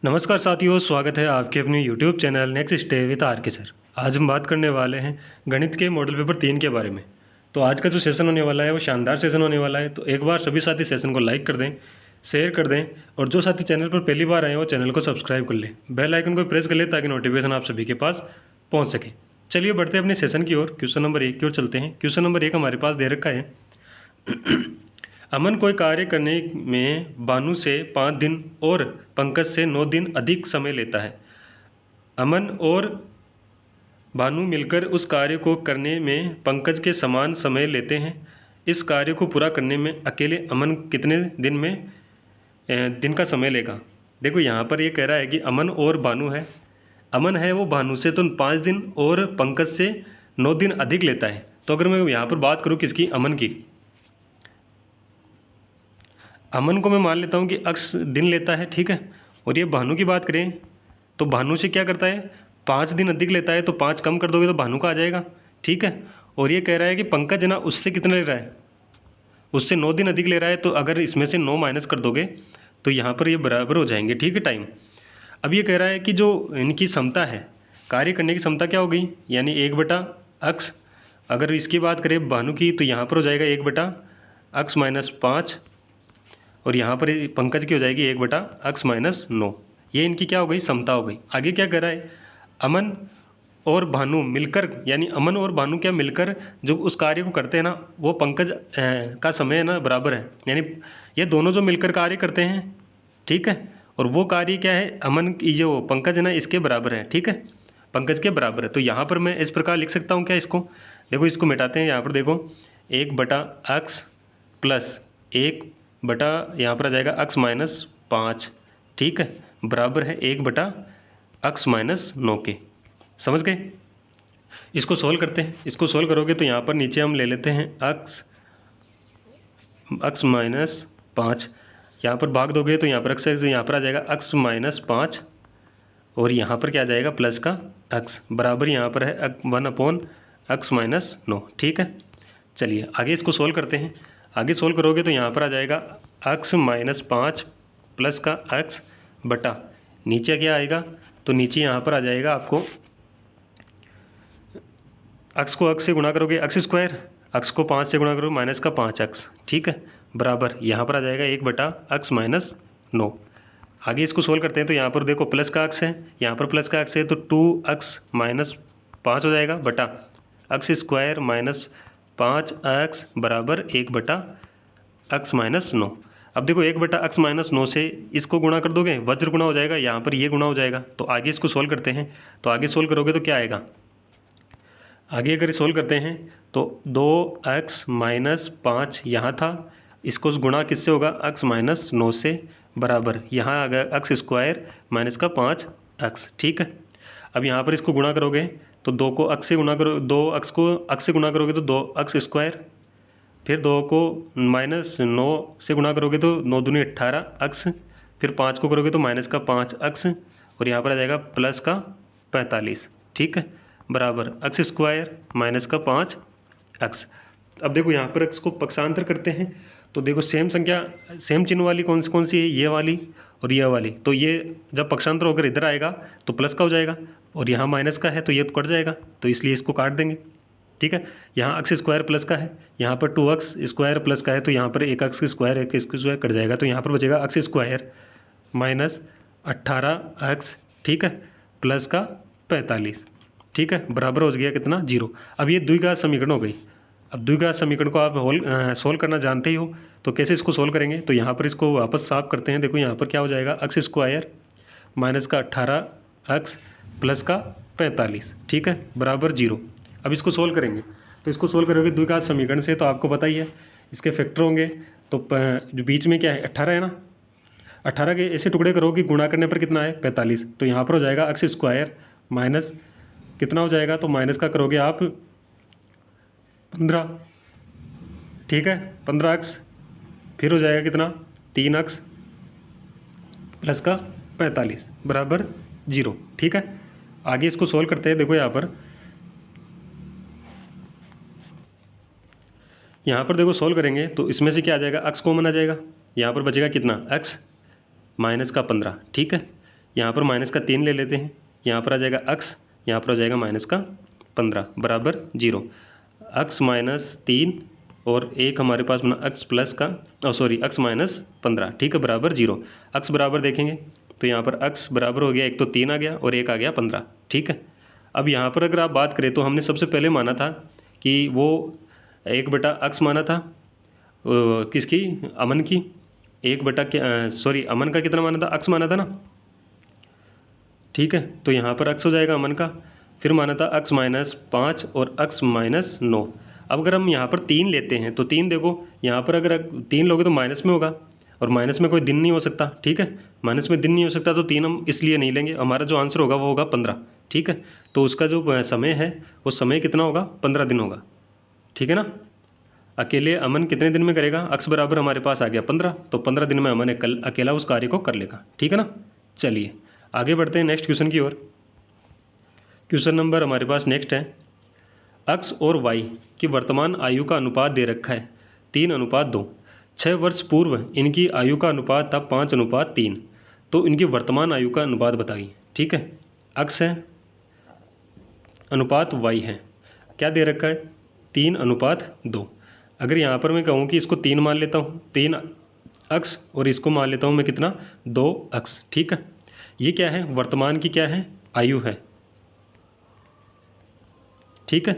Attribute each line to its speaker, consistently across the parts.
Speaker 1: नमस्कार साथियों, स्वागत है आपके अपने YouTube channel next stay with R K sir. आज हम बात करने वाले हैं गणित के मॉडल पेपर 3 के बारे में। तो आज का जो सेशन होने वाला है वो शानदार सेशन होने वाला है। तो एक बार सभी साथी सेशन को लाइक कर दें, शेयर कर दें और जो साथी चैनल पर पहली बार आए वो चैनल को सब्सक्राइब कर लें, बेल आइकन को प्रेस कर लें ताकि नोटिफिकेशन आप सभी के पास पहुँच सके। चलिए बढ़ते हैं अपने सेशन की ओर। क्वेश्चन नंबर 1 की ओर चलते हैं। क्वेश्चन नंबर 1 हमारे पास दे रखा है अमन कोई कार्य करने में बानू से 5 दिन और पंकज से 9 दिन अधिक समय लेता है। अमन और बानू मिलकर उस कार्य को करने में पंकज के समान समय लेते हैं। इस कार्य को पूरा करने में अकेले अमन कितने दिन का समय लेगा। देखो यहाँ पर ये कह रहा है कि अमन और बानू है। अमन है वो बानू से तो 5 दिन और पंकज से 9 दिन अधिक लेता है। तो अगर मैं यहाँ पर बात करूँ किसकी, अमन की, अमन को मैं मान लेता हूँ कि अक्स दिन लेता है, ठीक है। और ये भानु की बात करें तो भानु से क्या करता है, 5 दिन अधिक लेता है। तो 5 कम कर दोगे तो भानु का आ जाएगा, ठीक है। और ये कह रहा है कि पंकज है ना, उससे कितना ले रहा है, उससे 9 दिन अधिक ले रहा है। तो अगर इसमें से 9 माइनस कर दोगे तो यहाँ पर ये बराबर हो जाएंगे, ठीक है, टाइम। अब ये कह रहा है कि जो इनकी क्षमता है, कार्य करने की क्षमता क्या हो गई, यानी 1/x। अगर इसकी बात करें भानु की तो यहाँ पर हो जाएगा 1/x माइनस 5 और यहाँ पर पंकज की हो जाएगी 1/x माइनस 9। ये इनकी क्या हो गई, समता हो गई। आगे क्या कर रहा है, अमन और भानु मिलकर, यानी अमन और भानु क्या मिलकर जो उस कार्य को करते हैं ना, वो पंकज का समय है ना बराबर है। यानी ये दोनों जो मिलकर कार्य करते हैं, ठीक है, और वो कार्य क्या है, अमन की जो पंकज है ना इसके बराबर है, ठीक है, पंकज के बराबर है। तो यहाँ पर मैं इस प्रकार लिख सकता हूँ क्या, इसको देखो, इसको मिटाते हैं। यहाँ पर देखो 1/x प्लस 1 यहाँ पर आ जाएगा x माइनस 5, ठीक है, बराबर है 1/x माइनस 9 के। समझ गए। इसको सोल्व करते हैं। इसको सोल्व करोगे तो यहाँ पर नीचे हम ले लेते हैं x माइनस 5, यहाँ पर भाग दोगे तो यहाँ पर x यहाँ पर आ जाएगा x माइनस 5 और यहाँ पर क्या आ जाएगा प्लस का x, बराबर यहाँ पर है 1/x माइनस 9, ठीक है। चलिए आगे इसको सोल्व करते हैं। आगे सोल्व करोगे तो यहाँ पर आ जाएगा x माइनस 5 प्लस का x बटा नीचे क्या आएगा, तो नीचे यहाँ पर आ जाएगा आपको x को x से गुणा करोगे x², x को 5 से गुणा करोगे माइनस का 5x, ठीक है, बराबर यहाँ पर आ जाएगा 1/x माइनस 9। आगे इसको सोल्व करते हैं तो यहाँ पर देखो प्लस का x है, यहाँ पर प्लस का x है तो 2x माइनस 5 हो जाएगा बटा x² माइनस 5x बराबर 1/x माइनस 9। अब देखो 1/x माइनस 9 से इसको गुणा कर दोगे, वज्र गुणा हो जाएगा, यहाँ पर ये गुणा हो जाएगा। तो आगे इसको सोल्व करते हैं। तो आगे सोल्व करोगे तो क्या आएगा, आगे अगर सोल्व करते हैं तो 2x माइनस 5 यहाँ था, इसको गुणा किससे होगा, x माइनस 9 से, बराबर यहाँ आ गया x² माइनस का 5x, ठीक है। अब यहाँ पर इसको गुणा करोगे तो 2 को x से गुणा करो, 2x को x से गुणा करोगे तो 2x², फिर 2 को माइनस 9 से गुणा करोगे तो 9 दूनी 18x, फिर 5 को करोगे तो माइनस का 5x और यहाँ पर आ जाएगा प्लस का 45, ठीक है, बराबर x² माइनस का 5x। अब देखो यहाँ पर x को पक्षांतर करते हैं तो देखो सेम संख्या, सेम चिन्ह वाली कौन सी है, ये वाली और ये वाली। तो ये जब पक्षांतर होकर इधर आएगा तो प्लस का हो जाएगा और यहाँ माइनस का है तो ये तो कट जाएगा, तो इसलिए इसको काट देंगे, ठीक है। यहाँ x² प्लस का है, यहाँ पर 2x² प्लस का है तो यहाँ पर 1x² कट जाएगा, तो यहाँ पर बचेगा x² माइनस 18x, ठीक है, प्लस का 45, ठीक है, बराबर हो गया कितना, 0। अब ये द्विघात समीकरण हो गई। अब द्विघात समीकरण को आप सोल्व करना जानते ही हो, तो कैसे इसको सोल्व करेंगे, तो यहाँ पर इसको वापस साफ करते हैं। देखो यहाँ पर क्या हो जाएगा, x² माइनस का 18x प्लस का 45, ठीक है, बराबर 0। अब इसको सोल्व करेंगे तो इसको सोल्व करोगे द्विघात समीकरण से, तो आपको पता ही है इसके फैक्टर होंगे। तो जो बीच में क्या है 18 है ना, 18 के ऐसे टुकड़े करोगे गुणा करने पर कितना है 45, तो यहाँ पर हो जाएगा x² माइनस कितना हो जाएगा, तो माइनस का करोगे आप 15, ठीक है, 15x, फिर हो जाएगा कितना 3x प्लस का 45 बराबर 0, ठीक है। आगे इसको सोल्व करते हैं। देखो यहाँ पर देखो सोल्व करेंगे तो इसमें से क्या आ जाएगा, x कॉमन आ जाएगा, यहाँ पर बचेगा कितना x माइनस का 15, ठीक है। यहाँ पर माइनस का 3 ले लेते हैं, यहाँ पर आ जाएगा x, यहाँ पर आ जाएगा माइनस का 15 बराबर 0। x माइनस 3 और एक हमारे पास बना x प्लस का x माइनस 15, ठीक है, बराबर 0। x बराबर देखेंगे तो यहाँ पर x बराबर हो गया, एक तो 3 आ गया और एक आ गया 15, ठीक है। अब यहाँ पर अगर आप बात करें तो हमने सबसे पहले माना था कि वो 1/x माना था किसकी, अमन की, 1 अमन का कितना माना था, x माना था ना, ठीक है। तो यहाँ पर x हो जाएगा अमन का, फिर माना था x माइनस 5 और x माइनस 9। अब अगर हम यहाँ पर 3 लेते हैं तो 3 देखो, यहाँ पर अगर 3 लोगे तो माइनस में होगा, और माइनस में कोई दिन नहीं हो सकता, ठीक है, माइनस में दिन नहीं हो सकता, तो 3 हम इसलिए नहीं लेंगे। हमारा जो आंसर होगा वो होगा 15, ठीक है। तो उसका जो समय है वो समय कितना होगा, 15 दिन होगा, ठीक है ना। अकेले अमन कितने दिन में करेगा, x बराबर हमारे पास आ गया 15, तो 15 दिन में अमन अकेला उस कार्य को कर लेगा, ठीक है ना। चलिए आगे बढ़ते हैं नेक्स्ट क्वेश्चन की ओर। क्वेश्चन नंबर हमारे पास नेक्स्ट है, x और y की वर्तमान आयु का अनुपात दे रखा है 3:2। 6 वर्ष पूर्व इनकी आयु का अनुपात था 5:3, तो इनकी वर्तमान आयु का अनुपात बताइए, ठीक है। x है, अनुपात y है, क्या दे रखा है 3:2। अगर यहाँ पर मैं कहूँ कि इसको 3 मान लेता हूँ, 3x, और इसको मान लेता हूँ मैं कितना, 2x, ठीक है। ये क्या है, वर्तमान की क्या है, आयु है, ठीक है।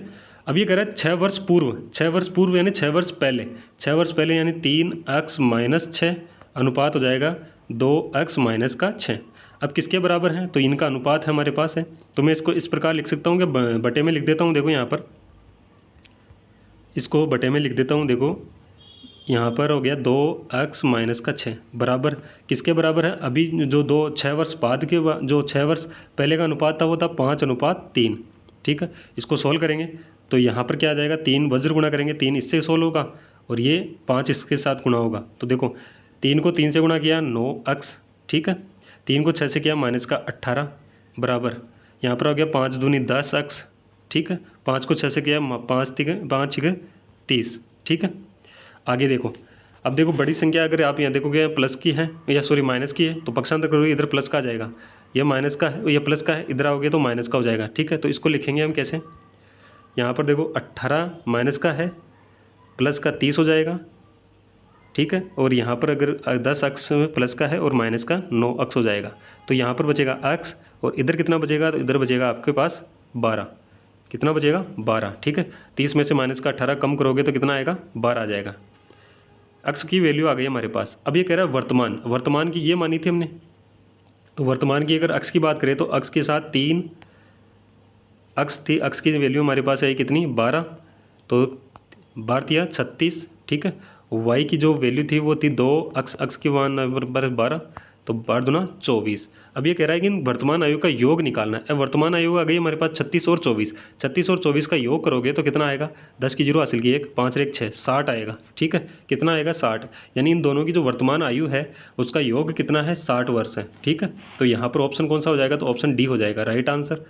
Speaker 1: अब ये कह रहा है 6 वर्ष पूर्व, 6 वर्ष पूर्व यानी 6 वर्ष पहले, 6 वर्ष पहले यानी 3x माइनस 6 अनुपात हो जाएगा 2x माइनस का 6। अब किसके बराबर हैं, तो इनका अनुपात है हमारे पास है, तो मैं इसको इस प्रकार लिख सकता हूँ कि बटे में लिख देता हूँ, देखो यहाँ पर इसको बटे में लिख देता हूँ, देखो यहाँ पर हो गया 2x माइनस का 6 बराबर किसके बराबर है, अभी जो 6 वर्ष बाद के जो 6 वर्ष पहले का अनुपात था वो था 5:3, ठीक है। इसको सोल्व करेंगे तो यहाँ पर क्या आ जाएगा, 3 वज्र गुणा करेंगे, 3 इससे सोल्व होगा और ये 5 इसके साथ गुणा होगा, तो देखो 3 को 3 से गुणा किया 9x, ठीक है, 3 को 6 से किया माइनस का 18 बराबर यहाँ पर हो गया 5 दूनी 10x, ठीक है। 5 को 6 से किया 5 6 30, ठीक है। आगे देखो, अब देखो बड़ी संख्या अगर आप यहाँ देखोगे प्लस की है या सॉरी माइनस की है तो पक्षांतर करोगे इधर प्लस का आ जाएगा, ये माइनस का है, ये प्लस का है, इधर आओगे तो माइनस का हो जाएगा, ठीक है। तो इसको लिखेंगे हम कैसे, यहाँ पर देखो 18 माइनस का है, प्लस का 30 हो जाएगा, ठीक है। और यहाँ पर अगर 10x प्लस का है और माइनस का 9x हो जाएगा, तो यहाँ पर बचेगा x, और इधर कितना बचेगा, तो इधर बचेगा आपके पास 12, कितना बचेगा 12, ठीक है। 30 में से माइनस का 18 कम करोगे तो कितना आएगा, 12 आ जाएगा। x की वैल्यू आ गई हमारे पास। अब ये कह रहा है वर्तमान की ये मानी थी हमने, तो वर्तमान की अगर x की बात करें तो x के साथ 3 x थी, x की वैल्यू हमारे पास है कितनी 12, तो 12 36, ठीक है। y की जो वैल्यू थी वो थी 2x की 12, तो 12 दूना 24। अब ये कह रहा है कि वर्तमान आयु का योग निकालना है। वर्तमान आयु आ गई हमारे पास 36 और 24, 36 और 24 का योग करोगे तो कितना आएगा, 10 की 0 हासिल की 1, 5 और 1 6, 60 आएगा, ठीक है। कितना आएगा 60, यानी इन दोनों की जो वर्तमान आयु है उसका योग कितना है, 60 वर्ष है, ठीक है। तो यहाँ पर ऑप्शन कौन सा हो जाएगा, तो ऑप्शन डी हो जाएगा राइट आंसर।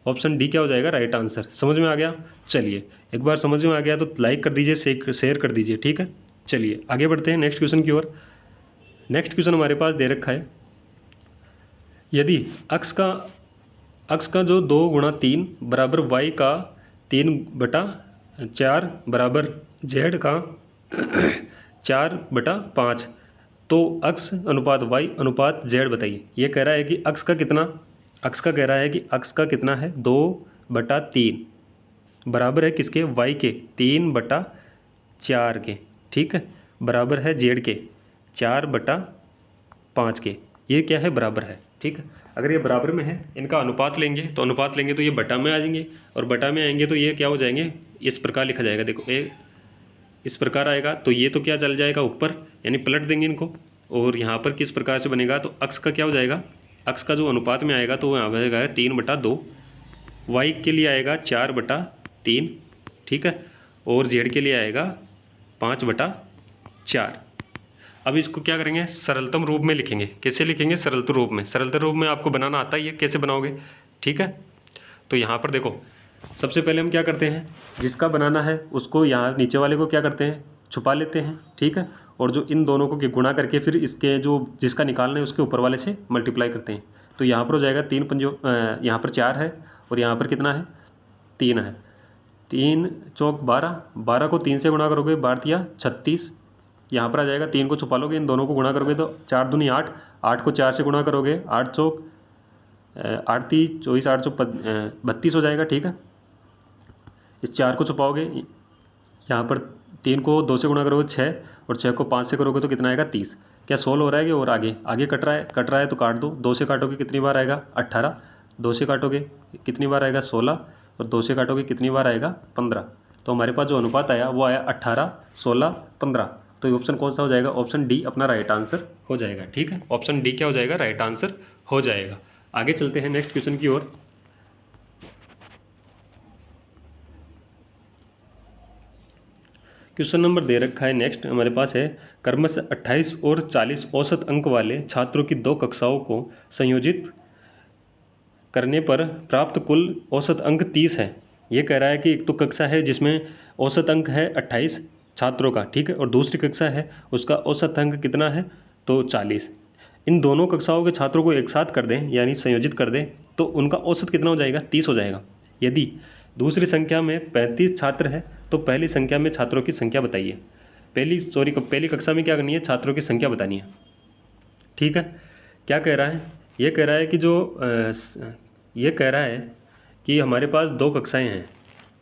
Speaker 1: ऑप्शन डी क्या हो जाएगा, राइट आंसर। समझ में आ गया, चलिए एक बार समझ में आ गया तो लाइक कर दीजिए, शेयर कर दीजिए, ठीक है। चलिए आगे बढ़ते हैं नेक्स्ट क्वेश्चन की ओर। नेक्स्ट क्वेश्चन हमारे पास दे रखा है, यदि x का जो 2 गुणा 3 बराबर y का 3/4 बराबर z का 4/5, तो x अनुपात y अनुपात z बताइए। ये कह रहा है कि x का कितना है 2/3 बराबर है किसके, y के 3/4 के, ठीक है, बराबर है z के 4/5 के। ये क्या है, बराबर है, ठीक है। अगर ये बराबर में है, इनका अनुपात लेंगे तो ये बटा में आ जाएंगे, और बटा में आएंगे तो ये क्या हो जाएंगे, इस प्रकार लिखा जाएगा, देखो ये इस प्रकार आएगा, तो ये तो क्या चल जाएगा ऊपर, यानी पलट देंगे इनको, और यहाँ पर किस प्रकार से बनेगा, तो x का क्या हो जाएगा, x का जो अनुपात में आएगा तो वो यहाँ आएगा 3/2, y के लिए आएगा 4/3, ठीक है, और z के लिए आएगा 5/4। अब इसको क्या करेंगे, सरलतम रूप में लिखेंगे। कैसे लिखेंगे, सरलतम रूप में। सरलतम रूप में आपको बनाना आता ही है, कैसे बनाओगे, ठीक है। तो यहाँ पर देखो, सबसे पहले हम क्या करते हैं, जिसका बनाना है उसको यहाँ नीचे वाले को क्या करते हैं, छुपा लेते हैं, ठीक है, और जो इन दोनों को गुणा करके फिर इसके जो जिसका निकालना है उसके ऊपर वाले से मल्टीप्लाई करते हैं। तो यहाँ पर हो जाएगा 3 पंजो यहाँ पर 4 है और यहाँ पर कितना है 3 है। 3 चौक 12, 12 को 3 से गुणा करोगे 12 36, यहाँ पर आ जाएगा 3 को छुपा लोगे, इन दोनों को गुणा करोगे तो 4 दूनी 8, 8 को 4 से गुणा करोगे 8 चौक 8 3 24, 8 चौक 32 हो जाएगा। ठीक है, इस 4 को छुपाओगे, यहाँ पर 3 को 2 से गुणा करोगे 6 और 6 को 5 से करोगे तो कितना आएगा 30। क्या 16 हो रहा है कि और आगे आगे कट रहा है तो काट दो। 2 से काटोगे कितनी बार आएगा 18, 2 से काटोगे कितनी बार आएगा 16 और 2 से काटोगे कितनी बार आएगा 15। तो हमारे पास जो अनुपात आया वो आया 18 16 15। तो ये ऑप्शन कौन सा हो जाएगा, ऑप्शन डी अपना राइट आंसर हो जाएगा। ठीक है, ऑप्शन डी क्या हो जाएगा, राइट आंसर हो जाएगा। आगे चलते हैं नेक्स्ट क्वेश्चन की ओर। क्वेश्चन नंबर दे रखा है नेक्स्ट हमारे पास है, क्रमश 28 और 40 औसत अंक वाले छात्रों की 2 कक्षाओं को संयोजित करने पर प्राप्त कुल औसत अंक 30 है। ये कह रहा है कि एक तो कक्षा है जिसमें औसत अंक है 28 छात्रों का, ठीक है, और दूसरी कक्षा है उसका औसत अंक कितना है तो 40। इन दोनों कक्षाओं के छात्रों को एक साथ कर दें यानी संयोजित कर दें तो उनका औसत कितना हो जाएगा 30 हो जाएगा। यदि दूसरी संख्या में 35 छात्र है तो पहली संख्या में छात्रों की संख्या बताइए। पहली कक्षा में क्या करनी है, छात्रों की संख्या बतानी है। ठीक है, क्या कह रहा है, ये कह रहा है कि ये कह रहा है कि हमारे पास 2 कक्षाएं हैं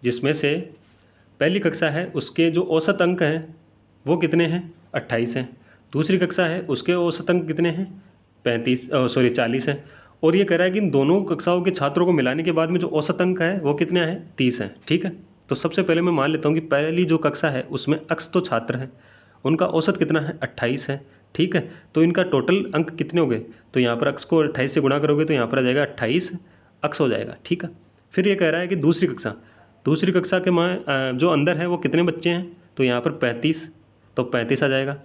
Speaker 1: जिसमें से पहली कक्षा है उसके जो औसत अंक हैं वो कितने हैं 28 हैं, दूसरी कक्षा है उसके औसत अंक कितने हैं 40 हैं, और ये कह रहा है कि इन दोनों कक्षाओं के छात्रों को मिलाने के बाद में जो औसत अंक है वो कितने हैं 30 हैं। ठीक है, तो सबसे पहले मैं मान लेता हूँ कि पहली जो कक्षा है उसमें अक्स तो छात्र हैं, उनका औसत कितना है 28 है। ठीक है, तो इनका टोटल अंक कितने हो गए, तो यहाँ पर अक्स को 28 से गुणा करोगे तो यहाँ पर आ जाएगा 28 अक्स हो जाएगा। ठीक है, फिर ये कह रहा है कि दूसरी कक्षा के जो अंदर है वो कितने बच्चे हैं, तो यहाँ पर 35, तो 35 आ जाएगा।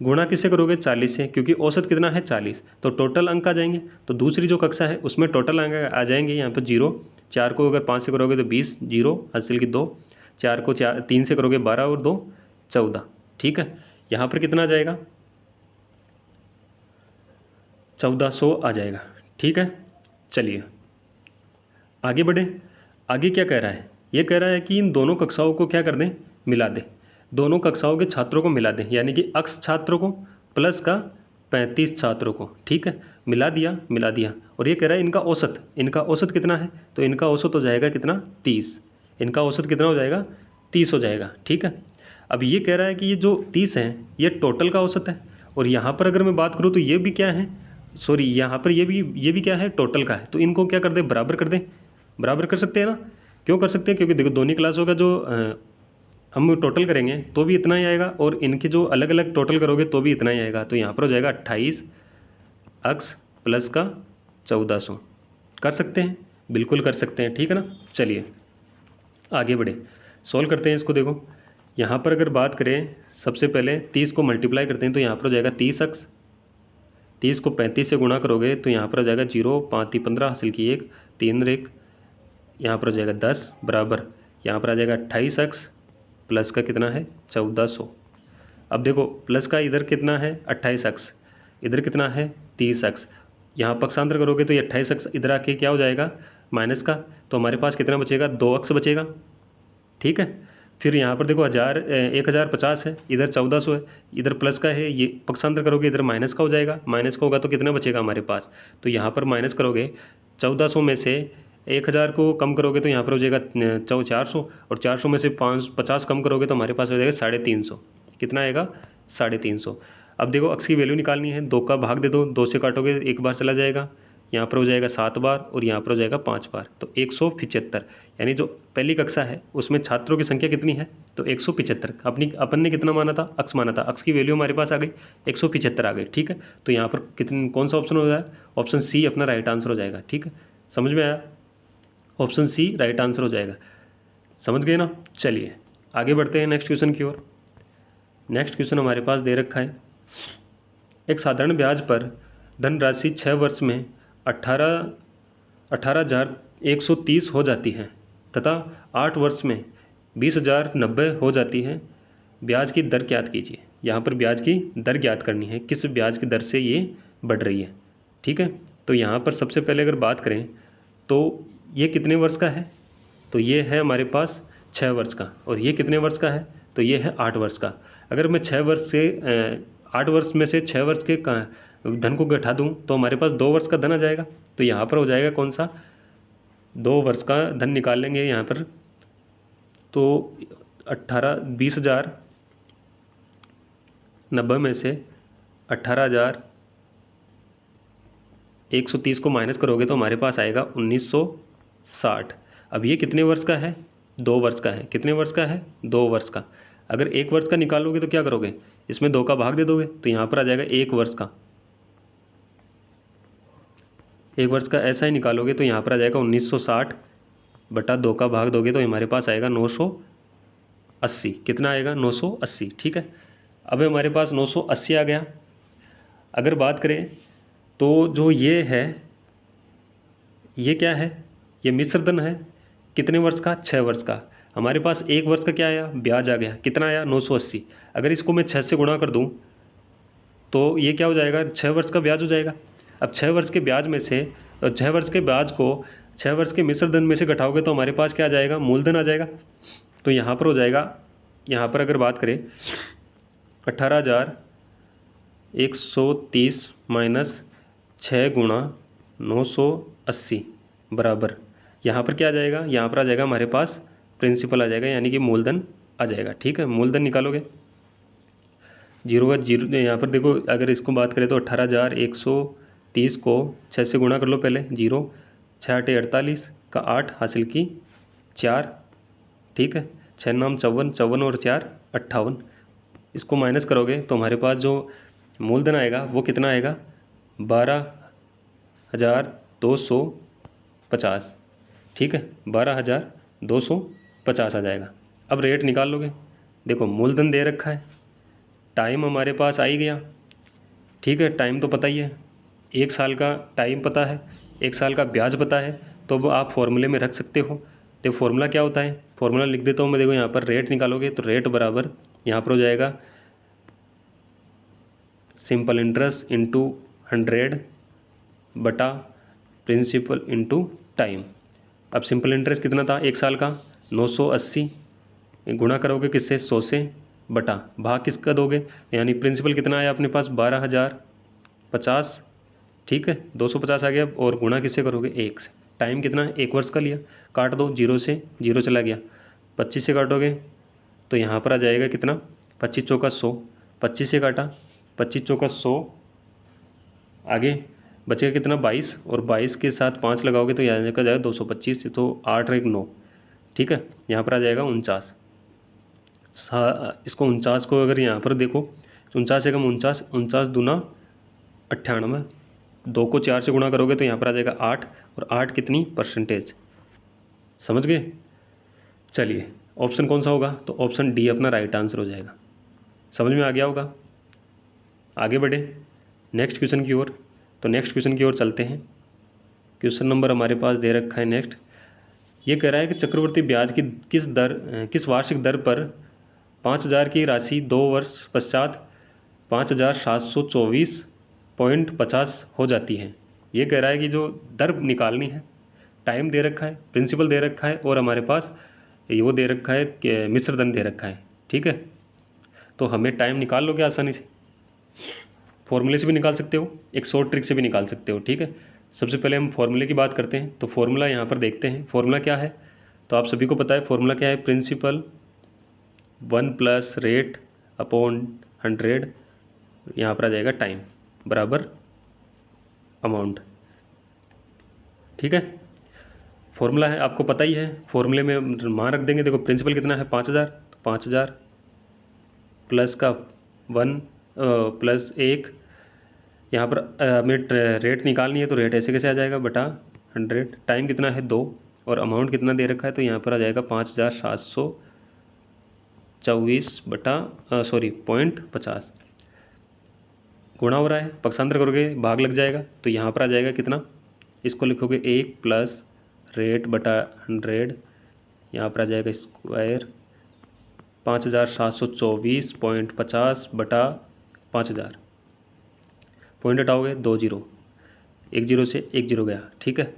Speaker 1: गुणा किससे करोगे 40 से, क्योंकि औसत कितना है 40, तो टोटल अंक आ जाएंगे। तो दूसरी जो कक्षा है उसमें टोटल अंक आ जाएंगे यहाँ पर 0, 4 को अगर 5 से करोगे तो 20, 0 हासिल की 2, 4 को 3 से करोगे 12 और 2 14। ठीक है, यहाँ पर कितना आ जाएगा 1400 आ जाएगा। ठीक है, चलिए आगे बढ़ें। आगे क्या कह रहा है, ये कह रहा है कि इन दोनों कक्षाओं को क्या कर दें, मिला दें, दोनों कक्षाओं के छात्रों को मिला दें, यानी कि अक्स छात्रों को प्लस का 35 छात्रों को। ठीक है, मिला दिया और ये कह रहा है इनका औसत कितना है, तो इनका औसत हो जाएगा कितना 30, इनका औसत कितना हो जाएगा 30 हो जाएगा। ठीक है, अब ये कह रहा है कि ये जो 30 है ये टोटल का औसत है, और यहाँ पर अगर मैं बात करूँ तो ये भी क्या है, सॉरी यहाँ पर ये भी क्या है टोटल का है, तो इनको क्या कर दें बराबर कर दें, बराबर कर सकते हैं ना। क्यों कर सकते हैं, क्योंकि देखो दोनों क्लासों का जो हम टोटल करेंगे तो भी इतना ही आएगा और इनके जो अलग अलग टोटल करोगे तो भी इतना ही आएगा। तो यहाँ पर हो जाएगा 28 अक्स प्लस का 1400। कर सकते हैं, बिल्कुल कर सकते हैं। ठीक है ना, चलिए आगे बढ़े, सॉल्व करते हैं इसको। देखो यहाँ पर अगर बात करें सबसे पहले 30 को मल्टीप्लाई करते हैं तो यहाँ पर हो जाएगा 30 अक्स, 30 को 35 से गुणा करोगे तो यहाँ पर हो जाएगा 0, 5 15 हासिल की 1, 3 1, यहाँ पर हो जाएगा 10 बराबर, यहाँ पर आ जाएगा 28 अक्स प्लस का कितना है 1400। अब देखो प्लस का इधर कितना है 28 अक्स, इधर कितना है 30 अक्स, यहाँ पक्षांतर करोगे तो ये 28 अक्स इधर आके क्या हो जाएगा माइनस का, तो हमारे पास कितना बचेगा 2 अक्स बचेगा। ठीक है, फिर यहाँ पर देखो 1050 है, इधर 1400 है, इधर प्लस का है, ये पक्षांतर करोगे इधर माइनस का हो जाएगा, माइनस का होगा तो कितना बचेगा हमारे पास, तो यहाँ पर माइनस करोगे 1400 में से 1000 को कम करोगे तो यहाँ पर हो जाएगा 400, और 400 में से 50 कम करोगे तो हमारे पास हो जाएगा 350। कितना आएगा 350। अब देखो अक्स की वैल्यू निकालनी है, 2 का भाग दे दो, 2 से काटोगे 1 बार चला जाएगा, यहाँ पर हो जाएगा 7 बार और यहाँ पर हो जाएगा 5 बार, तो 175। यानी जो पहली कक्षा है उसमें छात्रों की संख्या कितनी है, तो 175। अपन ने कितना माना था, अक्स माना था, अक्स की वैल्यू हमारे पास आ गई 175 आ गई। ठीक है, तो यहाँ पर कौन सा ऑप्शन हो जाए, ऑप्शन सी अपना राइट आंसर हो जाएगा। ठीक है, समझ में आया, ऑप्शन सी राइट आंसर हो जाएगा। समझ गए ना, चलिए आगे बढ़ते हैं नेक्स्ट क्वेश्चन की ओर। नेक्स्ट क्वेश्चन हमारे पास दे रखा है, एक साधारण ब्याज पर धनराशि 6 वर्ष में 18,130 हो जाती है तथा 8 वर्ष में 20,090 हो जाती है। ब्याज की दर ज्ञात कीजिए। यहाँ पर ब्याज की दर ज्ञात करनी है, किस ब्याज की दर से ये बढ़ रही है। ठीक है, तो यहाँ पर सबसे पहले अगर बात करें तो ये कितने वर्ष का है, तो ये है हमारे पास 6 वर्ष का, और ये कितने वर्ष का है, तो ये है 8 वर्ष का। अगर मैं 6 वर्ष से 8 वर्ष में से 6 वर्ष के धन को घटा दूँ तो हमारे पास 2 वर्ष का धन आ जाएगा। तो यहाँ पर हो जाएगा कौन सा, 2 वर्ष का धन निकाल लेंगे यहाँ पर, तो 20,090 में से 18,130 को माइनस करोगे तो हमारे पास आएगा 1960। अब ये कितने वर्ष का है, 2 वर्ष का है। कितने वर्ष का है, 2 वर्ष का। अगर 1 वर्ष का निकालोगे तो क्या करोगे, इसमें 2 का भाग दे दोगे, तो यहाँ पर आ जाएगा 1 वर्ष का। 1 वर्ष का ऐसा ही निकालोगे तो यहाँ पर आ जाएगा 1960 बटा 2 का भाग दोगे तो हमारे पास आएगा 980। कितना आएगा, 980। ठीक है, अब हमारे पास 980 आ गया। अगर बात करें तो जो ये है, ये क्या है, ये मिश्र धन है। कितने वर्ष का, 6 वर्ष का। हमारे पास 1 वर्ष का क्या आया, ब्याज आ गया। कितना आया, 980। अगर इसको मैं 6 से गुणा कर दूं तो ये क्या हो जाएगा, 6 वर्ष का ब्याज हो जाएगा। अब 6 वर्ष के ब्याज में से 6 वर्ष के ब्याज को 6 वर्ष के मिश्र धन में से घटाओगे तो हमारे पास क्या आ जाएगा, मूलधन आ जाएगा। तो यहाँ पर हो जाएगा, यहाँ पर अगर बात करें 18,130 माइनस 6 गुणा 980 बराबर, यहाँ पर क्या आ जाएगा, यहाँ पर आ जाएगा हमारे पास प्रिंसिपल आ जाएगा, यानी कि मूलधन आ जाएगा। ठीक है, मूलधन निकालोगे, जीरो का जीरो, यहाँ पर देखो अगर इसको बात करें तो 18,130 को 6 से गुणा कर लो पहले, 0 6 8 48 का 8 हासिल की 4। ठीक है, 6 9 54, 54 और 4 58। इसको माइनस करोगे तो हमारे पास जो मूलधन आएगा वो कितना आएगा, 12,250। ठीक है, 12,250 आ जाएगा। अब रेट निकाल लोगे, देखो मूलधन दे रखा है, टाइम हमारे पास आ ही गया। ठीक है, टाइम तो पता ही है, 1 साल का टाइम पता है, 1 साल का ब्याज पता है, तो वो आप फॉर्मूले में रख सकते हो। तो फॉर्मूला क्या होता है, फॉर्मूला लिख देता हूँ मैं। देखो यहाँ पर रेट निकालोगे तो रेट बराबर यहाँ पर हो जाएगा सिंपल इंटरेस्ट इंटू 100 बटा प्रिंसिपल इंटू टाइम। अब सिंपल इंटरेस्ट कितना था 1 साल का, 980 गुणा करोगे किससे, 100 से, बटा भाग किसका दोगे, यानी प्रिंसिपल कितना आया अपने पास 12,050। ठीक है, 250 आ गया, और गुणा किससे करोगे, 1 से। टाइम कितना है, 1 वर्ष का लिया, काट दो, 0 से 0 चला गया, 25 से काटोगे तो यहाँ पर आ जाएगा कितना, 25 चौका 100, 25 से काटा, 25 चौका 100, आगे बचेगा कितना 22, और 22 के साथ 5 लगाओगे तो यहाँ का जाएगा 225, तो 8 और 1 9। ठीक है, यहाँ पर आ जाएगा 49। इसको 49 को अगर यहाँ पर देखो, 49 एकम 49, 49 दूना 98, 2 को 4 से गुणा करोगे तो यहाँ पर आ जाएगा 8, और 8 कितनी परसेंटेज, समझ गए। चलिए ऑप्शन कौन सा होगा, तो ऑप्शन डी अपना राइट आंसर हो जाएगा। समझ में आ गया होगा। आगे बढ़े नेक्स्ट क्वेश्चन की ओर। तो नेक्स्ट क्वेश्चन की ओर चलते हैं। क्वेश्चन नंबर हमारे पास दे रखा है नेक्स्ट। ये कह रहा है कि चक्रवर्ती ब्याज की किस वार्षिक दर पर 5,000 की राशि 2 वर्ष पश्चात 5,724.50 हो जाती है। ये कह रहा है कि जो दर निकालनी है, टाइम दे रखा है, प्रिंसिपल दे रखा है, और हमारे पास वो दे रखा है कि मिश्र धन दे रखा है। ठीक है, तो हमें टाइम निकाल लोगे आसानी से, फॉर्मूले से भी निकाल सकते हो, एक शॉर्ट ट्रिक से भी निकाल सकते हो। ठीक है, सबसे पहले हम फॉर्मूले की बात करते हैं। तो फॉर्मूला यहाँ पर देखते हैं, फॉर्मूला क्या है, तो आप सभी को पता है फॉर्मूला क्या है, प्रिंसिपल 1 प्लस रेट अपॉन 100, यहाँ पर आ जाएगा टाइम बराबर अमाउंट। ठीक है, फॉर्मूला है, आपको पता ही है, फॉर्मूले में मान रख देंगे। देखो प्रिंसिपल कितना है 5,000, तो 5,000 प्लस का 1 प्लस 1, यहाँ पर हमें रेट निकालनी है तो रेट ऐसे कैसे आ जाएगा बटा 100। टाइम कितना है 2, और अमाउंट कितना दे रखा है, तो यहाँ पर आ जाएगा 5,724 बटा .50 गुणा हो रहा है, पक्षांतर करोगे भाग लग जाएगा, तो यहाँ पर आ जाएगा कितना, इसको लिखोगे 1 प्लस रेट बटा 100, यहाँ पर आ जाएगा स्क्वायर 5,724.50 बटा 5,000, पॉइंट हटाओगे 2 0, एक जीरो से एक जीरो गया, ठीक है।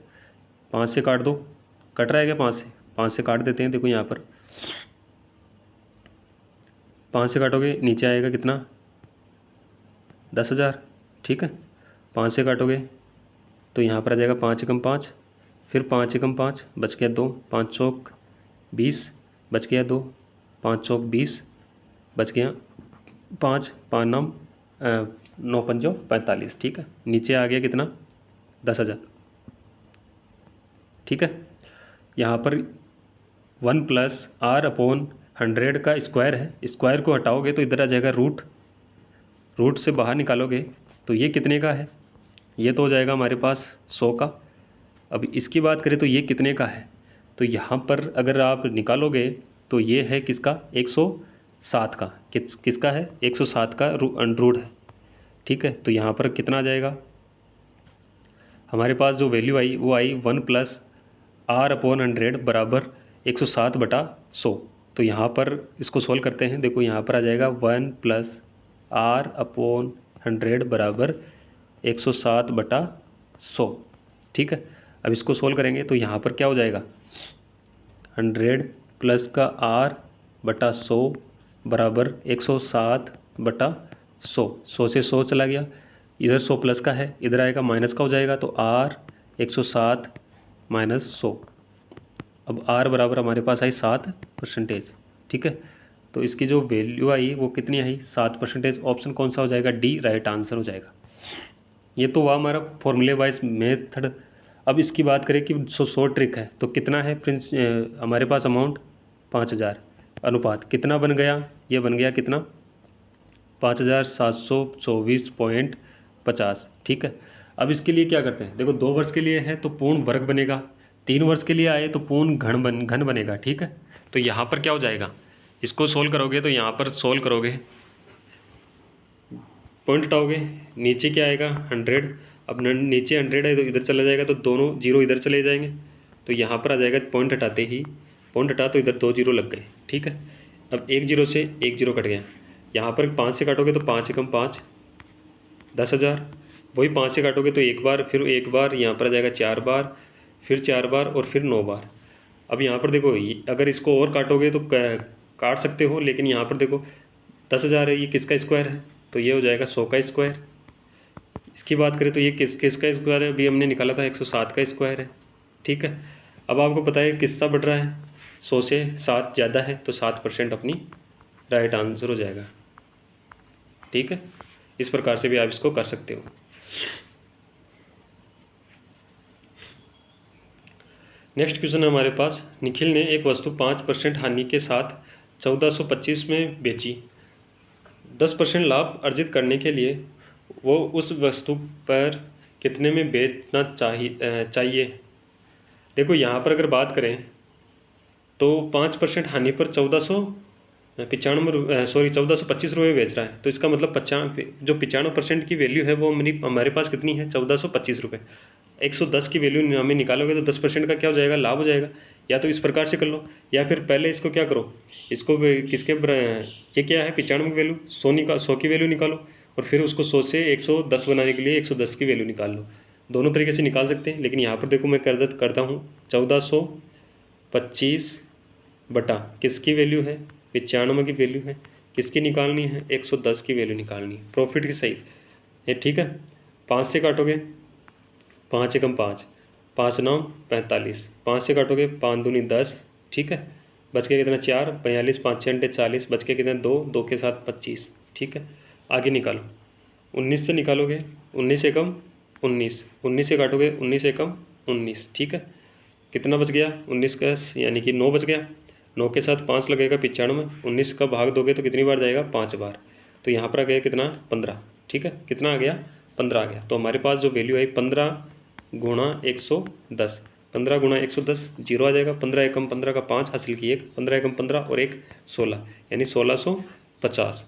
Speaker 1: 5 से काट दो, कट रहा है क्या 5 से काट देते हैं। देखो यहाँ पर 5 से काटोगे नीचे आएगा कितना 10,000, ठीक है। 5 से काटोगे तो यहाँ पर आ जाएगा 5 एकम 5, फिर 5 एकम 5 बच गया 2, 5 चौक 20 बच गया 2, 5 चौक 20 बच गया 5, 5 नाम 9 पंजो 45, ठीक है। नीचे आ गया कितना 10,000, ठीक है। यहाँ पर 1 प्लस R/100 का स्क्वायर है, स्क्वायर को हटाओगे तो इधर आ जाएगा रूट से बाहर निकालोगे तो ये कितने का है, ये तो हो जाएगा हमारे पास 100 का। अब इसकी बात करें तो ये कितने का है, तो यहाँ पर अगर आप निकालोगे तो ये है किसका 107 का, किसका है 107 का अंडररूट है, ठीक है। तो यहाँ पर कितना आ जाएगा हमारे पास जो वैल्यू आई वो आई 1 प्लस R/100 बराबर 107/100। तो यहाँ पर इसको सोल्व करते हैं। देखो यहाँ पर आ जाएगा 1 प्लस R/100 बराबर 107/100, ठीक है। अब इसको सोल्व करेंगे तो यहाँ पर क्या हो जाएगा 100 प्लस का R/100 बराबर 107/100। 100 से 100 चला गया, इधर 100 प्लस का है, इधर आएगा माइनस का हो जाएगा, तो R 107 माइनस 100। अब R बराबर हमारे पास आई 7%, ठीक है। तो इसकी जो वैल्यू आई वो कितनी आई 7%। ऑप्शन कौन सा हो जाएगा डी राइट आंसर हो जाएगा। ये तो हुआ हमारा फॉर्मूले वाइज मेथड। अब इसकी बात करें कि 100 ट्रिक है तो कितना है प्रिंस हमारे पास अमाउंट 5000, अनुपात कितना बन गया, ये बन गया कितना 5724.50, ठीक है। अब इसके लिए क्या करते हैं, देखो 2 वर्ष के लिए है तो पूर्ण वर्ग बनेगा, 3 वर्ष के लिए आए तो पूर्ण घन बनेगा, ठीक है। तो यहाँ पर क्या हो जाएगा, इसको सोल्व करोगे तो यहाँ पर सोल्व करोगे पॉइंट हटाओगे, नीचे क्या आएगा 100। अब नीचे 100 है तो इधर चला जाएगा तो दोनों जीरो इधर चले जाएंगे, तो यहाँ पर आ जाएगा पॉइंट हटाते ही, पॉइंट हटा तो इधर 2 जीरो लग गए, ठीक है। अब 1 जीरो से 1 जीरो कट गया, यहाँ पर 5 से काटोगे तो 5 एकम 5 10,000, वही 5 से काटोगे तो एक बार, फिर एक बार, यहाँ पर आ जाएगा 4 बार, फिर 4 बार और फिर 9 बार। अब यहाँ पर देखो अगर इसको और काटोगे तो काट सकते हो, लेकिन यहाँ पर देखो 10,000 है, ये किसका स्क्वायर है, तो ये हो जाएगा 100 का स्क्वायर। इसकी बात करें तो ये किसका स्क्वायर है, अभी हमने निकाला था 107 का स्क्वायर है, ठीक है। अब आपको पता है किसका बढ़ रहा है, 100 से 7 ज़्यादा है तो 7% अपनी राइट आंसर हो जाएगा, ठीक है। इस प्रकार से भी आप इसको कर सकते हो। नेक्स्ट क्वेश्चन है हमारे पास, निखिल ने एक वस्तु 5% हानि के साथ 1425 में बेची। 10% लाभ अर्जित करने के लिए वो उस वस्तु पर कितने में बेचना चाहिए। देखो यहाँ पर अगर बात करें तो 5% हानि पर 1425 रुपये बेच रहा है, तो इसका मतलब 95% की वैल्यू है वो हमारे पास कितनी है 1425 रुपये। 110 की वैल्यू हमें निकालोगे तो 10% का क्या हो जाएगा, लाभ हो जाएगा। या तो इस प्रकार से कर लो, या फिर पहले इसको क्या करो, इसको किसके ये क्या है 95 की वैल्यू 100 की वैल्यू निकालो, और फिर उसको 100 से 110 बनाने के लिए 110 की वैल्यू निकाल लो। दोनों तरीके से निकाल सकते हैं, लेकिन यहाँ पर देखो मैं करता हूँ 1425 बटा किसकी वैल्यू है 95 की वैल्यू है, किसकी निकालनी है 110 की वैल्यू निकालनी है, प्रॉफिट की सही है, ठीक है। 5 से काटोगे 5 एकम 5, 5 9 45, 5 से काटोगे 5 दूनी 10, ठीक है। बच के कितना 4, 42, 5 6 अंटे 40, बच के कितना 2 के साथ 25, ठीक है। आगे निकालो 19 से निकालोगे 19 एकम 19, 19 से काटोगे 19 एकम 19, ठीक है। कितना बच गया 19 का यानी कि 9 बच गया, 9 के साथ 5 लगेगा 95, 19 का भाग दोगे तो कितनी बार जाएगा 5 बार, तो यहाँ पर आ गया कितना 15, ठीक है। कितना आ गया 15 आ गया। तो हमारे पास जो वैल्यू आई 15 गुणा 110, 15 गुणा 110 जीरो आ जाएगा, 15 एकम 15 का 5 हासिल की 1, 15 एकम 15 और 1 16 यानी 1650।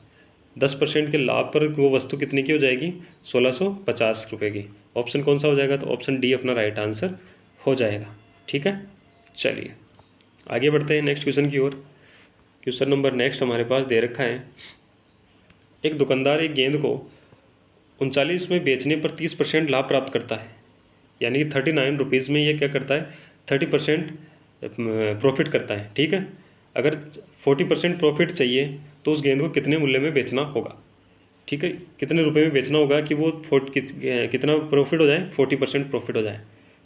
Speaker 1: 10% के लाभ पर वो वस्तु कितने की हो जाएगी 1650 रुपये की। ऑप्शन कौन सा हो जाएगा, तो ऑप्शन डी अपना राइट आंसर हो जाएगा, ठीक है। चलिए आगे बढ़ते हैं नेक्स्ट क्वेश्चन की ओर। क्वेश्चन नंबर नेक्स्ट हमारे पास दे रखा है, एक दुकानदार एक गेंद को 39 में बेचने पर 30% लाभ प्राप्त करता है। यानी 39 रुपीज़ में ये क्या करता है, 30% प्रॉफिट करता है। ठीक है, अगर 40% प्रॉफिट चाहिए तो उस गेंद को कितने मूल्य में बेचना होगा। ठीक है, कितने रुपए में बेचना होगा कि वो कितना प्रॉफिट हो जाए, 40% प्रॉफिट हो जाए।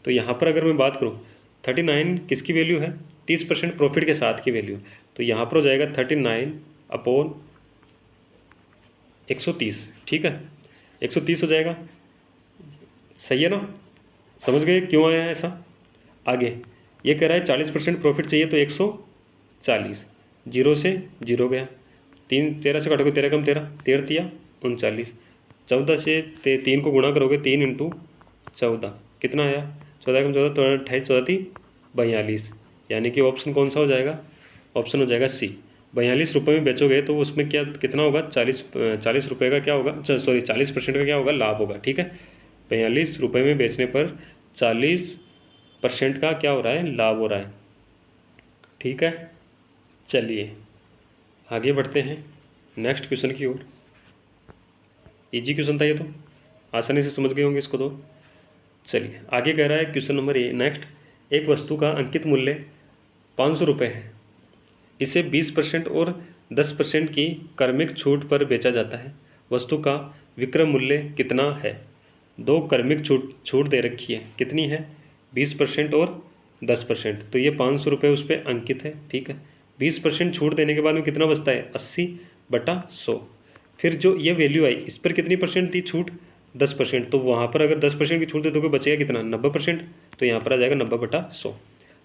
Speaker 1: तो यहाँ पर अगर मैं बात करूँ 39 किसकी वैल्यू है, 30% प्रॉफिट के साथ की वैल्यू। तो यहाँ पर हो जाएगा 39/130। ठीक है, 130 हो जाएगा। सही है ना, समझ गए क्यों आया है ऐसा। आगे ये कह रहा है 40% प्रॉफिट चाहिए तो 140, जीरो से जीरो गया, 13 से काटोगे 13 कम 13, 13 तिया 39, 14 से 3 को गुणा करोगे 3 × 14 कितना आया, 14 कम 14 तो 28, 14 42, यानी कि ऑप्शन कौन सा हो जाएगा, ऑप्शन हो जाएगा सी। 42 रुपये में बेचोगे तो उसमें क्या कितना होगा, 40 रुपये का क्या होगा, सॉरी 40% का क्या होगा, लाभ होगा। ठीक है, 42 रुपये में बेचने पर 40% का क्या हो रहा है, लाभ हो रहा है। ठीक है, चलिए आगे बढ़ते हैं नेक्स्ट क्वेश्चन की ओर। इजी क्वेश्चन था ये, तो आसानी से समझ गए होंगे इसको। तो चलिए आगे कह रहा है क्वेश्चन नंबर नेक्स्ट, एक वस्तु का अंकित मूल्य 500 रुपये है, इसे 20% और 10% की क्रमिक छूट पर बेचा जाता है, वस्तु का विक्रय मूल्य कितना है। दो क्रमिक छूट दे रखी है, कितनी है, 20% और 10%। तो ये 500 रुपये उस पर अंकित है। ठीक है, 20% छूट देने के बाद में कितना बचता है, 80/100। फिर जो ये वैल्यू आई इस पर कितनी परसेंट थी छूट, 10%। तो वहाँ पर अगर 10% की छूट दे दोगे बचेगा कितना, 90%। तो यहाँ पर आ जाएगा 90/100।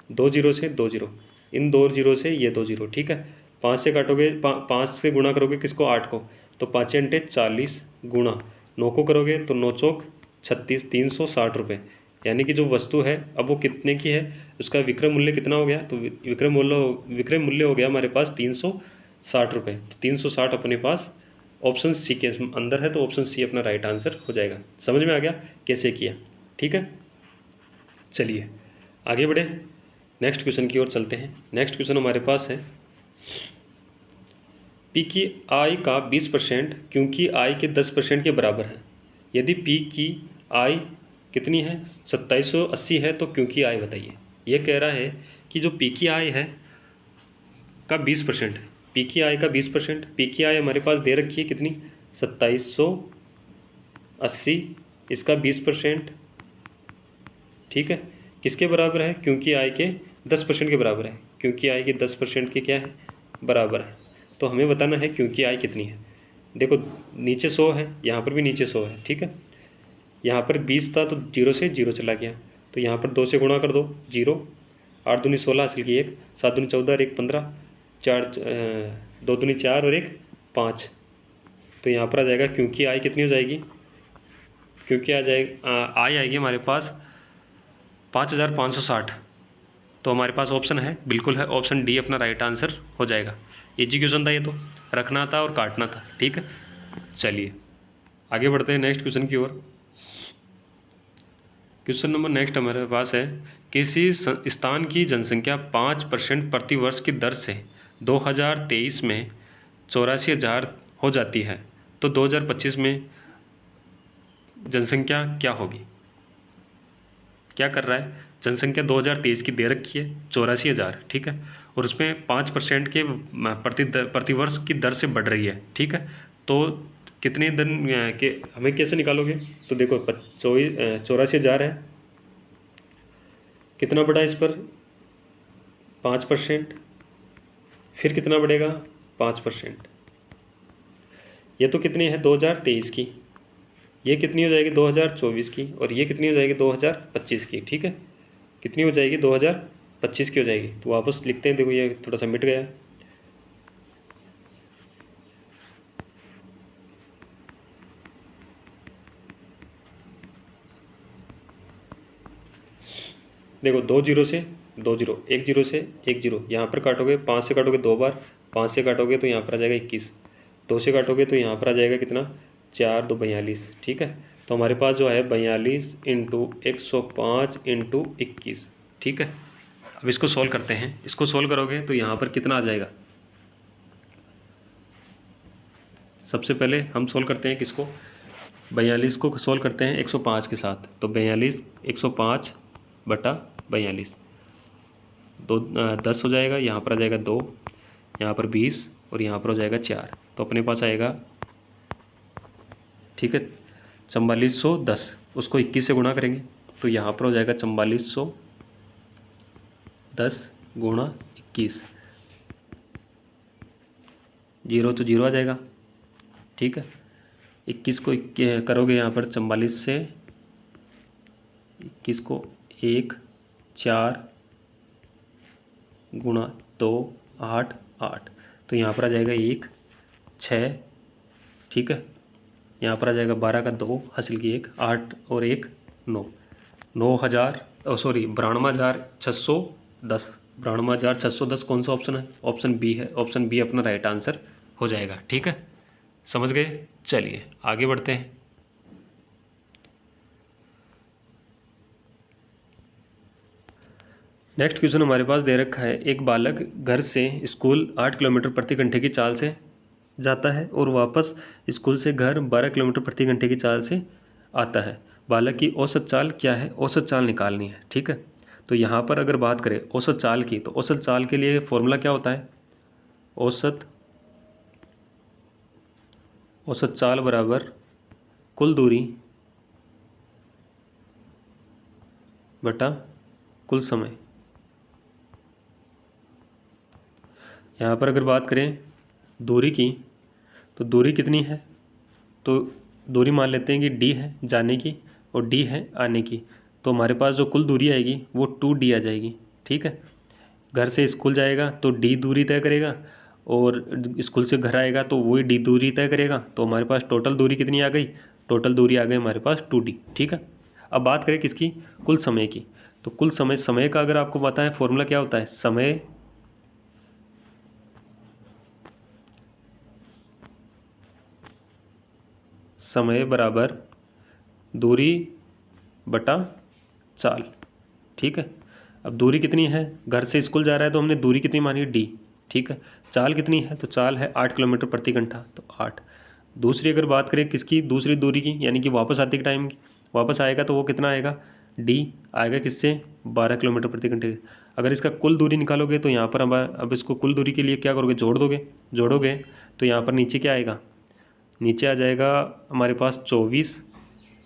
Speaker 1: 2 जीरो से 2 जीरो, इन 2 जीरो से ये 2 जीरो। ठीक है, 5 से काटोगे, 5 से गुणा करोगे किसको, 8 को, तो 5 × 40 गुणा 9 को करोगे तो 9 चौक 36, 360 रुपये। यानी कि जो वस्तु है अब वो कितने की है, उसका विक्रय मूल्य कितना हो गया, तो विक्रय मूल्य हो गया हमारे पास 360 रुपये। तो 360 अपने पास ऑप्शन सी के अंदर है, तो ऑप्शन सी अपना राइट आंसर हो जाएगा। समझ में आ गया कैसे किया। ठीक है, चलिए आगे बढ़े, नेक्स्ट क्वेश्चन की ओर चलते हैं। नेक्स्ट क्वेश्चन हमारे पास है, पी की आय का 20% क्योंकि आय के 10% के बराबर है। यदि पी की आय कितनी है, 2780 है, तो क्योंकि आय बताइए। ये कह रहा है कि जो पी की आय है का 20%, पी की आय का 20%, पी की आय हमारे पास दे रखी है कितनी, 2780, इसका 20%। ठीक है, किसके बराबर है, क्योंकि आय के 10% के बराबर है, क्योंकि आय के 10% के क्या है, बराबर है। तो हमें बताना है क्योंकि आय कितनी है। देखो नीचे 100 है, यहाँ पर भी नीचे 100 है। ठीक है, यहाँ पर 20 था तो 0 से 0 चला गया, तो यहाँ पर 2 से गुणा कर दो, 0, 8 दूनी 16 हासिल की 1, 7 दूनी 14 और 1 15, 4 2 दूनी 4 और 1 5। तो यहाँ पर आ जाएगा क्योंकि आय कितनी हो जाएगी, क्योंकि आय आएगी हमारे पास 5560। तो हमारे पास ऑप्शन है, बिल्कुल है, ऑप्शन डी अपना राइट आंसर हो जाएगा। इजी क्वेश्चन था ये, तो रखना था और काटना था। ठीक है, चलिए आगे बढ़ते हैं नेक्स्ट क्वेश्चन की ओर। क्वेश्चन नंबर नेक्स्ट हमारे पास है, किसी स्थान की जनसंख्या 5% प्रति वर्ष की दर से 2023 में 84,000 हो जाती है, तो 2025 में जनसंख्या क्या होगी। क्या कर रहा है, जनसंख्या 2023 की दे रखी है 84,000। ठीक है, और उसमें 5% के प्रतिवर्ष की दर से बढ़ रही है। ठीक है, तो कितने दिन के हमें कैसे निकालोगे, तो देखो 84,000 है, कितना बढ़ा इस पर 5%, फिर कितना बढ़ेगा 5%। ये तो कितनी है 2023 की, ये कितनी हो जाएगी 2024 की, और ये कितनी हो जाएगी 2025 की। ठीक है, कितनी हो जाएगी 2025 की हो जाएगी। तो वापस लिखते हैं, देखो ये थोड़ा सा मिट गया। देखो 2 जीरो से 2 जीरो, 1 जीरो से 1 जीरो, यहाँ पर काटोगे 5 से काटोगे 2 बार, 5 से काटोगे तो यहाँ पर आ जाएगा 21, 2 से काटोगे तो यहाँ पर आ जाएगा कितना 4 2 42। ठीक है, तो हमारे पास जो है 42 × 105 × 21। ठीक है, अब इसको सोल्व करते हैं। इसको सोल्व करोगे तो यहाँ पर कितना आ जाएगा, सबसे पहले हम सोल्व करते हैं किसको, 42 को सोल्व करते हैं 105 के साथ, तो 42 105 बटा 42, 10 हो जाएगा, यहाँ पर आ जाएगा 2, यहाँ पर 20 और यहाँ पर हो जाएगा 4, तो अपने पास आएगा, ठीक है, 4410। उसको 21 से गुणा करेंगे तो यहाँ पर हो जाएगा 4410 गुणा 21, 0 तो 0 आ जाएगा, ठीक है। 21 को करोगे यहाँ पर 44 से 21 को 1 4 गुणा 2 8 8, तो यहाँ पर आ जाएगा 1 6, ठीक है। यहाँ पर आ जाएगा 12 का 2 हासिल की 1 8 और 1 9, 9000 सॉरी 92,610, 92,610 कौन सा ऑप्शन है? ऑप्शन बी है, ऑप्शन बी अपना राइट आंसर हो जाएगा, ठीक है। समझ गए? चलिए आगे बढ़ते हैं। नेक्स्ट क्वेश्चन हमारे पास दे रखा है, एक बालक घर से स्कूल 8 किलोमीटर प्रति घंटे की चाल से जाता है और वापस स्कूल से घर 12 किलोमीटर प्रति घंटे की चाल से आता है। बालक की औसत चाल क्या है? औसत चाल निकालनी है, ठीक है। तो यहाँ पर अगर बात करें औसत चाल की, तो औसत चाल के लिए फॉर्मूला क्या होता है? औसत चाल बराबर कुल दूरी बटा कुल समय। यहाँ पर अगर बात करें दूरी की, तो दूरी कितनी है? तो दूरी मान लेते हैं कि d है जाने की और d है आने की, तो हमारे पास जो कुल दूरी आएगी वो 2d आ जाएगी, ठीक है। घर से स्कूल जाएगा तो d दूरी तय करेगा और स्कूल से घर आएगा तो वही d दूरी तय करेगा, तो हमारे पास टोटल दूरी कितनी आ गई? टोटल दूरी आ गई हमारे पास 2d, ठीक है। अब बात करें किसकी? कुल समय की। तो कुल समय का अगर आपको पता है फॉर्मूला क्या होता है? समय बराबर दूरी बटा चाल, ठीक है। अब दूरी कितनी है? घर से स्कूल जा रहा है तो हमने दूरी कितनी मानी? d, ठीक है। चाल कितनी है? तो चाल है 8 किलोमीटर प्रति घंटा, तो 8। दूसरी अगर बात करें किसकी? दूसरी दूरी की, यानी कि वापस आते के टाइम की, वापस आएगा तो वो कितना आएगा? d आएगा किससे? 12 किलोमीटर प्रति घंटे। अगर इसका कुल दूरी निकालोगे तो यहाँ पर अब इसको कुल दूरी के लिए क्या करोगे? जोड़ोगे तो यहाँ पर नीचे क्या आएगा? नीचे आ जाएगा हमारे पास 24,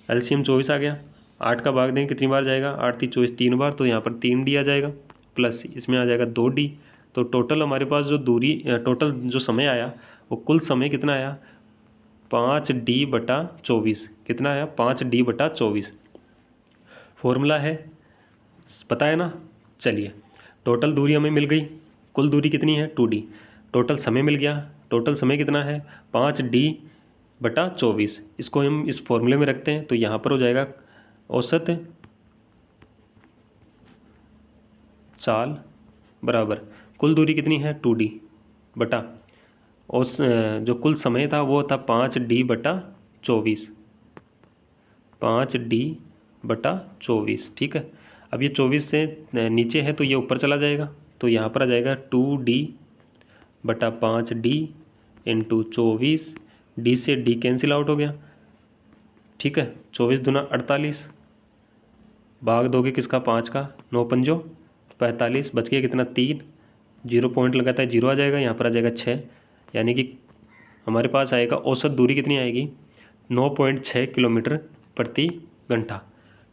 Speaker 1: एलसीएम 24 आ गया। 8 का भाग देंगे कितनी बार जाएगा? 8 3 24 3 बार, तो यहाँ पर 3d आ जाएगा, प्लस इसमें आ जाएगा 2d। तो टोटल हमारे पास जो दूरी टोटल जो समय आया वो कुल समय कितना आया? 5d/24। कितना आया? 5d/24। फॉर्मूला है, पता है ना? चलिए टोटल दूरी हमें मिल गई, कुल दूरी कितनी है? 2d। टोटल समय मिल गया, टोटल समय कितना है? 5d/24। इसको हम इस फॉर्मूले में रखते हैं तो यहाँ पर हो जाएगा औसत चाल बराबर कुल दूरी कितनी है? 2d बटा उस जो कुल समय था वो था 5d/24, 5d/24, ठीक है। अब ये 24 से नीचे है तो ये ऊपर चला जाएगा, तो यहाँ पर आ जाएगा 2d/5d इंटू 24, d से d कैंसिल आउट हो गया, ठीक है। 24 दूना 48, भाग दोगे किसका? 5 का, 9 पंजो 45, बच गया कितना? 3। 0 पॉइंट लगाता है 0 आ जाएगा, यहाँ पर आ जाएगा 6, यानी कि हमारे पास आएगा औसत दूरी कितनी आएगी? 9.6 किलोमीटर प्रति घंटा।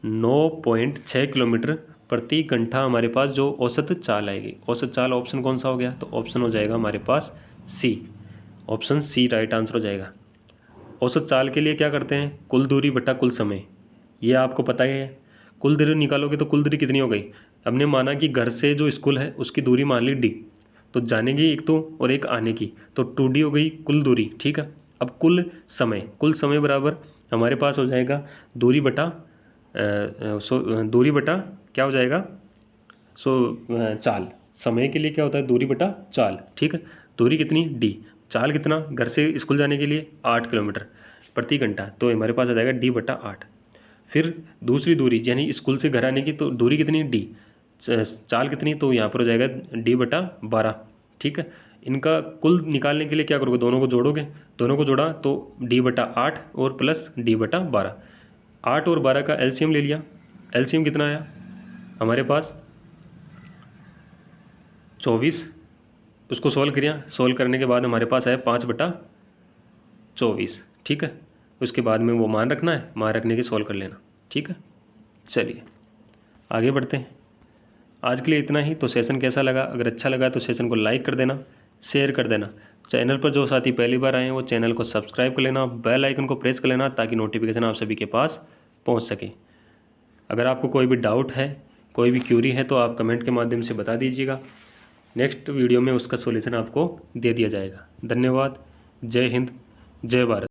Speaker 1: 9.6 किलोमीटर प्रति घंटा हमारे पास जो औसत चाल आएगी। औसत चाल ऑप्शन कौन सा हो गया? तो ऑप्शन हो जाएगा हमारे पास सी, ऑप्शन सी राइट आंसर हो जाएगा। औसत चाल के लिए क्या करते हैं? कुल दूरी बटा कुल समय, ये आपको पता ही है। कुल दूरी निकालोगे तो कुल दूरी कितनी हो गई? हमने माना कि घर से जो स्कूल है उसकी दूरी मान ली d, तो जाने की एक तो और एक आने की, तो 2d हो गई कुल दूरी, ठीक है। अब कुल समय बराबर हमारे पास हो जाएगा दूरी बटा दूरी बटा क्या हो जाएगा? चाल। समय के लिए क्या होता है? दूरी बटा चाल, ठीक है। दूरी कितनी? d, चाल कितना? घर से स्कूल जाने के लिए 8 किलोमीटर प्रति घंटा, तो हमारे पास आ जाएगा d/8। फिर दूसरी दूरी यानी स्कूल से घर आने की, तो दूरी कितनी? d, चाल कितनी? तो यहाँ पर हो जाएगा d/12, ठीक है। इनका कुल निकालने के लिए क्या करोगे, दोनों को जोड़ोगे, दोनों को जोड़ा तो d/8 और प्लस d/12, 8 और 12 का एलसीएम ले लिया। एलसीएम कितना आया हमारे पास 24, उसको सोल्व किया, सोल्व करने के बाद हमारे पास आया 5/24। ठीक है, उसके बाद में वो मान रखना है, मान रखने के सोल्व कर लेना। ठीक है, चलिए आगे बढ़ते हैं। आज के लिए इतना ही। तो सेशन कैसा लगा, अगर अच्छा लगा तो सेशन को लाइक कर देना, शेयर कर देना। चैनल पर जो साथी पहली बार आए हैं वो चैनल को सब्सक्राइब कर लेना, बेल आइकन को प्रेस कर लेना ताकि नोटिफिकेशन आप सभी के पास पहुंच सके। अगर आपको कोई भी डाउट है, कोई भी क्यूरी है तो आप कमेंट के माध्यम से बता दीजिएगा। नेक्स्ट वीडियो में उसका सॉल्यूशन आपको दे दिया जाएगा। धन्यवाद। जय हिंद, जय भारत।